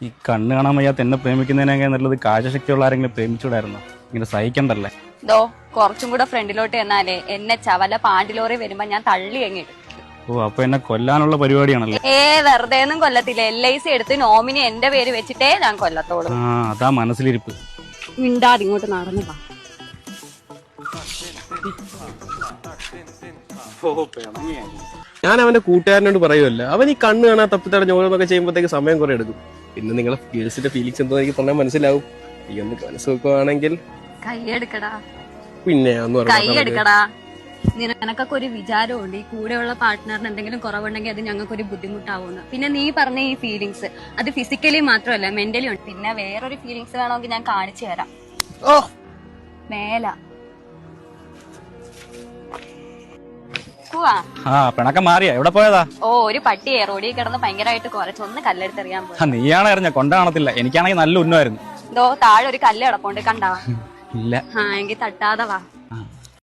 ഈ കണ്ണ് കാണാൻ വയ്യാത്ത എന്നെ പ്രേമിക്കുന്നതിനൊക്കെ നല്ലത് കാഴ്ചശക്തിയുള്ള ആരെങ്കിലും പ്രേമിച്ചൂടായിരുന്നോ? ഇങ്ങനെ സഹിക്കണ്ടല്ലേ. ദോ കുറച്ചും കൂടെ ഫ്രണ്ടിലോട്ട് എന്നാലേ എന്നെ ചവല പാണ്ടിലോറി വരുമ്പോ ഞാൻ തള്ളി എങ്ങിടും. ഓ, അപ്പൊ എന്നെ കൊല്ലാനുള്ള പരിപാടിയാണല്ലേ? വെറുതെ ഒന്നും കൊല്ലത്തില്ല. LIC എടുത്ത് നോമിനി എന്റെ പേര് വെച്ചിട്ടേ ഞാൻ കൊല്ലത്തോളൂ. ആ, അതാ മനസ്സിലിരിപ്പ്. മിണ്ടാതെ ഇങ്ങോട്ട് നടന്നു വാ. ഞാൻ അവന്റെ കൂട്ടുകാരനോട് പറയുമല്ലോ, അവൻ ഈ കണ്ണ് കാണാൻ തപ്പിത്തടഞ്ഞ് ഓരോന്നൊക്കെ ചെയ്യുമ്പോഴത്തേക്ക് സമയം കുറെ എടുക്കും. പിന്നെ നിങ്ങളെ ഗേൾസിന്റെ ഫീലിങ്സ് എന്തോ എനിക്ക് തന്നെ മനസ്സിലാവും. ഈ ഒന്ന് മനസ്സ് വെക്കുവാണെങ്കിൽ കൈയെടുക്കടാ, പിന്നെ കൈയെടുക്കടാ. നിനക്കൊക്കെ ഒരു വിചാരമുണ്ട് ഈ കൂടെയുള്ള പാർട്ട്ണറിന് എന്തെങ്കിലും കുറവുണ്ടെങ്കിൽ അത് ഞങ്ങൾക്ക് ഒരു ബുദ്ധിമുട്ടാവുന്നു. പിന്നെ നീ പറഞ്ഞ ഈ ഫീലിങ്സ് അത് ഫിസിക്കലി മാത്രമല്ല മെന്റലി ഉണ്ട്. പിന്നെ വേറൊരു ഫീലിങ്സ് വേണമെങ്കിൽ ഞാൻ കാണിച്ചു തരാം. ഓ മേല ആ, പിണക്കം മാറിയാ? എവിടെ പോയതാ? ഒരു പട്ടിയെ റോഡിൽ കിടന്ന് ഭയങ്കരമായിട്ട് കുറച്ചൊന്ന് കല്ലെടുത്തെറിയാൻ പോയി. നീയാണ് അറിഞ്ഞ കൊണ്ട കാണത്തില്ല. എനിക്കാണെങ്കിൽ നല്ല ഉന്നമായിരുന്നു. താഴെ ഒരു കല്ല് കിടപ്പുണ്ട്, കണ്ടാ? ഇല്ല. എങ്കിൽ തട്ടാതെ വാ.